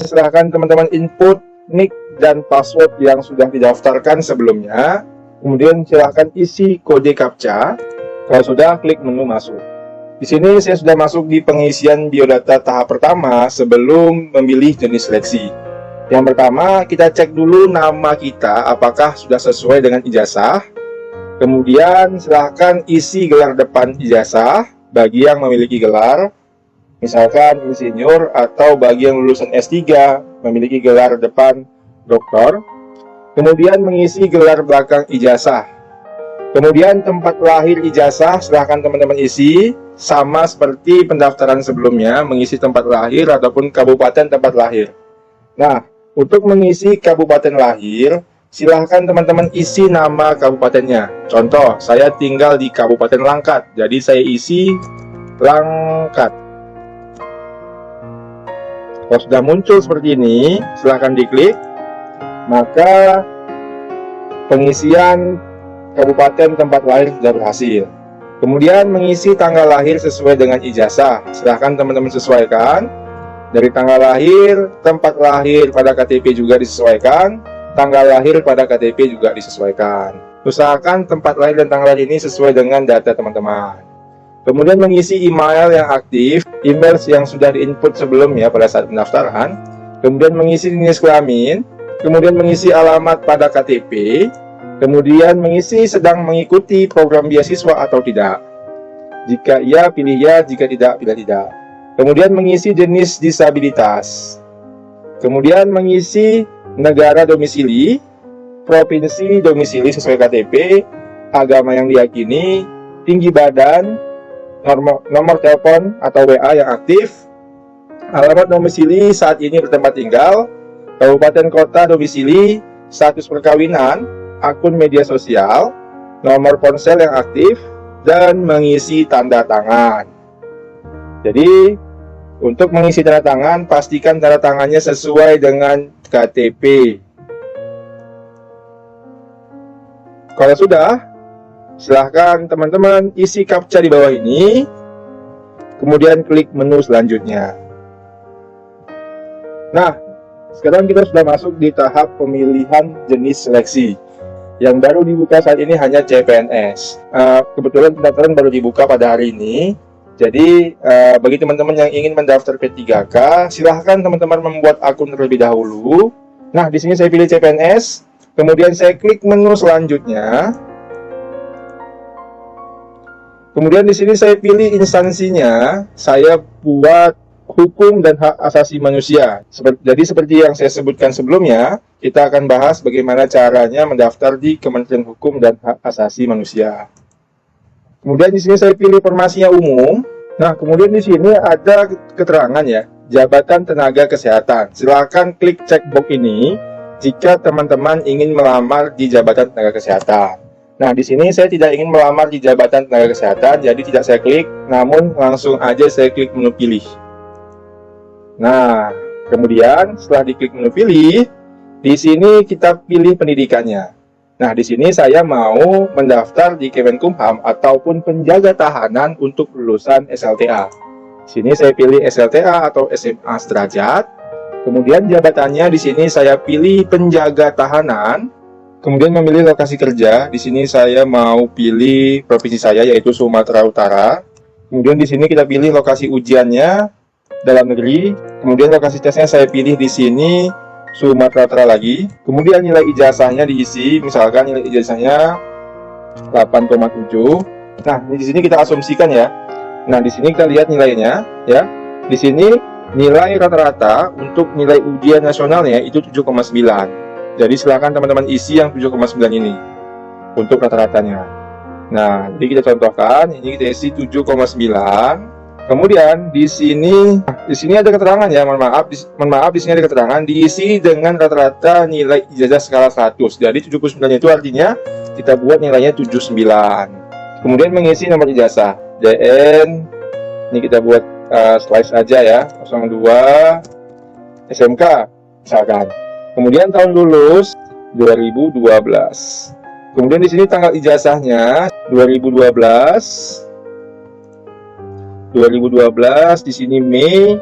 Silahkan teman-teman input nick dan password yang sudah didaftarkan sebelumnya. Kemudian silahkan isi kode CAPTCHA. Kalau sudah, klik menu masuk. Di sini saya sudah masuk di pengisian biodata tahap pertama sebelum memilih jenis seleksi. Yang pertama, kita cek dulu nama kita apakah sudah sesuai dengan ijazah. Kemudian silahkan isi gelar depan ijazah bagi yang memiliki gelar, misalkan insinyur, atau bagi yang lulusan S3 memiliki gelar depan doktor. Kemudian mengisi gelar belakang ijazah. Kemudian tempat lahir ijazah silahkan teman-teman isi, sama seperti pendaftaran sebelumnya, mengisi tempat lahir ataupun kabupaten tempat lahir. Nah, untuk mengisi kabupaten lahir, silahkan teman-teman isi nama kabupatennya. Contoh, saya tinggal di Kabupaten Langkat, jadi saya isi Langkat. Kalau sudah muncul seperti ini, silahkan diklik. Maka pengisian kabupaten tempat lahir sudah berhasil. Kemudian mengisi tanggal lahir sesuai dengan ijazah. Silahkan teman-teman sesuaikan. Dari tanggal lahir, tempat lahir pada KTP juga disesuaikan. Tanggal lahir pada KTP juga disesuaikan. Usahakan tempat lahir dan tanggal lahir ini sesuai dengan data teman-teman. Kemudian mengisi email yang aktif, email yang sudah diinput sebelumnya pada saat pendaftaran. Kemudian mengisi jenis kelamin, kemudian mengisi alamat pada KTP, kemudian mengisi sedang mengikuti program beasiswa atau tidak. Jika iya, pilih ya, jika tidak, pilih tidak. Kemudian mengisi jenis disabilitas. Kemudian mengisi negara domisili, provinsi domisili sesuai KTP, agama yang diyakini, tinggi badan, nomor telepon atau WA yang aktif, alamat domisili saat ini bertempat tinggal, kabupaten kota domisili, status perkawinan, akun media sosial, nomor ponsel yang aktif, dan mengisi tanda tangan. Jadi, untuk mengisi tanda tangan, pastikan tanda tangannya sesuai dengan KTP. Kalau sudah, silahkan teman-teman isi CAPTCHA di bawah ini, kemudian klik menu selanjutnya. Nah, sekarang kita sudah masuk di tahap pemilihan jenis seleksi. Yang baru dibuka saat ini hanya CPNS. Kebetulan pendaftaran baru dibuka pada hari ini. Jadi, bagi teman-teman yang ingin mendaftar P3K, silahkan teman-teman membuat akun terlebih dahulu. Nah, di sini saya pilih CPNS, kemudian saya klik menu selanjutnya. Kemudian di sini saya pilih instansinya, saya buat hukum dan hak asasi manusia. Jadi seperti yang saya sebutkan sebelumnya, kita akan bahas bagaimana caranya mendaftar di Kementerian Hukum dan Hak Asasi Manusia. Kemudian di sini saya pilih informasinya umum. Nah, kemudian di sini ada keterangan ya, Jabatan Tenaga Kesehatan. Silakan klik checkbox ini jika teman-teman ingin melamar di Jabatan Tenaga Kesehatan. Nah, di sini saya tidak ingin melamar di Jabatan Tenaga Kesehatan, jadi tidak saya klik, namun langsung aja saya klik menu pilih. Nah, kemudian setelah diklik menu pilih, di sini kita pilih pendidikannya. Nah, di sini saya mau mendaftar di Kemenkumham ataupun penjaga tahanan untuk lulusan SLTA. Di sini saya pilih SLTA atau SMA sederajat. Kemudian jabatannya di sini saya pilih penjaga tahanan. Kemudian memilih lokasi kerja. Di sini saya mau pilih provinsi saya yaitu Sumatera Utara. Kemudian di sini kita pilih lokasi ujiannya dalam negeri. Kemudian lokasi tesnya saya pilih di sini Sumatera Utara lagi. Kemudian nilai ijazahnya diisi, misalkan nilai ijazahnya 8,7. Nah, di sini kita asumsikan ya. Nah, di sini kita lihat nilainya ya. Di sini nilai rata-rata untuk nilai ujian nasionalnya itu 7,9. Jadi silakan teman-teman isi yang 7,9 ini untuk rata-ratanya. Nah, jadi kita contohkan, ini kita isi 7,9. Kemudian di sini ada keterangan ya, mohon maaf di sini ada keterangan diisi dengan rata-rata nilai ijazah skala 100. Jadi 79 itu artinya kita buat nilainya 79. Kemudian mengisi nomor ijazah. DN ini kita buat slice aja ya, 02 SMK misalkan. Kemudian tahun lulus 2012. Kemudian di sini tanggal ijazahnya 2012 di sini Mei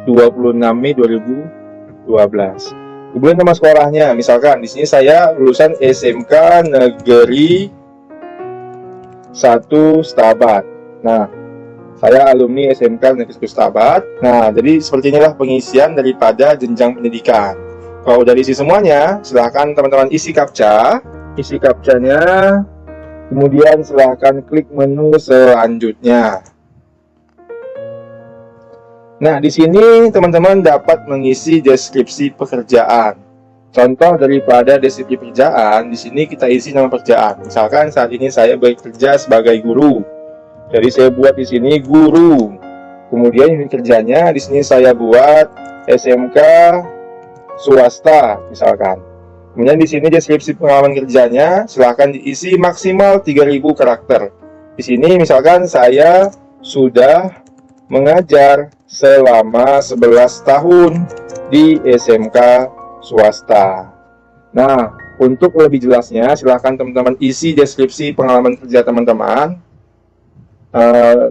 26 Mei 2012. 12. Kemudian nama sekolahnya, misalkan di sini saya lulusan SMK Negeri 1 Stabat. Nah, saya alumni SMK Negeri 1 Stabat. Nah, jadi seperti inilah pengisian daripada jenjang pendidikan. Kalau udah diisi semuanya, silahkan teman-teman isi captcha. Isi captcha-nya, kemudian silahkan klik menu selanjutnya. Nah, di sini teman-teman dapat mengisi deskripsi pekerjaan. Contoh daripada deskripsi pekerjaan, di sini kita isi nama pekerjaan. Misalkan saat ini saya bekerja sebagai guru. Jadi saya buat di sini guru. Kemudian unit kerjanya di sini saya buat SMK swasta misalkan. Kemudian di sini deskripsi pengalaman kerjanya silahkan diisi maksimal 3000 karakter. Di sini misalkan saya sudah mengajar selama 11 tahun di SMK swasta. Nah, untuk lebih jelasnya silahkan teman-teman isi deskripsi pengalaman kerja teman-teman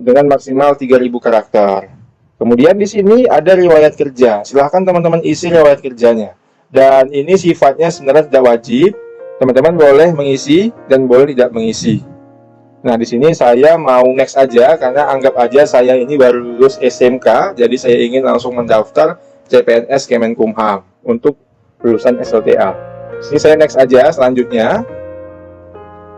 dengan maksimal 3000 karakter. Kemudian di sini ada riwayat kerja. Silahkan teman-teman isi riwayat kerjanya. Dan ini sifatnya sebenarnya tidak wajib. Teman-teman boleh mengisi dan boleh tidak mengisi. Nah, di sini saya mau next aja karena anggap aja saya ini baru lulus SMK, jadi saya ingin langsung mendaftar CPNS Kemenkumham untuk lulusan SLTA. Di sini saya next aja selanjutnya.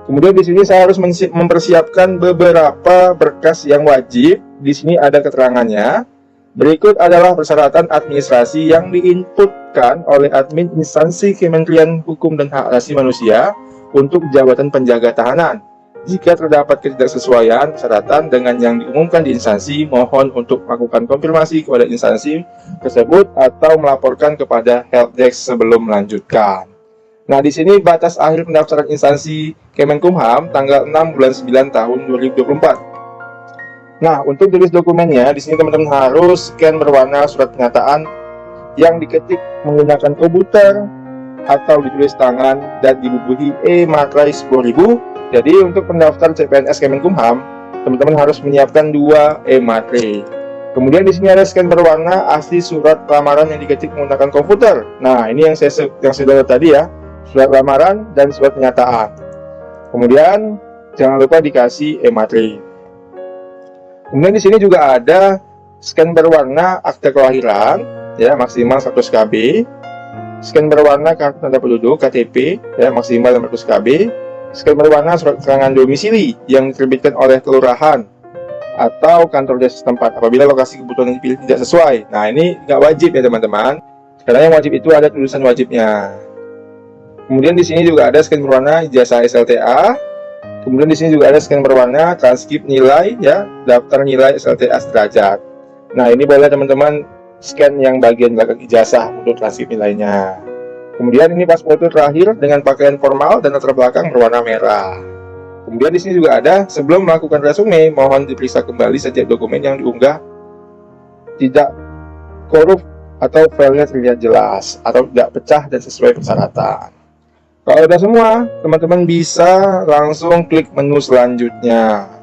Kemudian di sini saya harus mempersiapkan beberapa berkas yang wajib. Di sini ada keterangannya. Berikut adalah persyaratan administrasi yang diinputkan oleh admin instansi Kementerian Hukum dan Hak Asasi Manusia untuk jabatan penjaga tahanan. Jika terdapat ketidaksesuaian persyaratan dengan yang diumumkan di instansi, mohon untuk melakukan konfirmasi kepada instansi tersebut atau melaporkan kepada helpdesk sebelum melanjutkan. Nah, di sini batas akhir pendaftaran instansi Kemenkumham tanggal 6 bulan 9 tahun 2024. Nah, untuk tulis dokumennya, di sini teman-teman harus scan berwarna surat pernyataan yang diketik menggunakan komputer atau ditulis tangan dan dibubuhi e-materai 10.000. Jadi untuk pendaftar CPNS Kemenkumham, teman-teman harus menyiapkan 2 e-materai. Kemudian di sini ada scan berwarna asli surat lamaran yang diketik menggunakan komputer. Nah, ini yang saya lihat tadi ya, surat lamaran dan surat pernyataan. Kemudian jangan lupa dikasih e-materai. Kemudian di sini juga ada scan berwarna akte kelahiran, ya maksimal 100 KB. Scan berwarna kartu tanda penduduk (KTP), ya maksimal 500 KB. Scan berwarna surat keterangan domisili yang diterbitkan oleh kelurahan atau kantor desa setempat apabila lokasi kebutuhan yang dipilih tidak sesuai. Nah, ini nggak wajib ya teman-teman, karena yang wajib itu ada tulisan wajibnya. Kemudian di sini juga ada scan berwarna ijazah SLTA. Kemudian di sini juga ada scan berwarna transkrip nilai, ya daftar nilai SLTA sederajat. Nah, ini boleh teman-teman scan yang bagian belakang ijazah untuk transkrip nilainya. Kemudian ini pas foto terakhir dengan pakaian formal dan latar belakang berwarna merah. Kemudian di sini juga ada sebelum melakukan resume, mohon diperiksa kembali setiap dokumen yang diunggah tidak korup atau filenya terlihat jelas atau tidak pecah dan sesuai persyaratan. Kalau udah semua, teman-teman bisa langsung klik menu selanjutnya.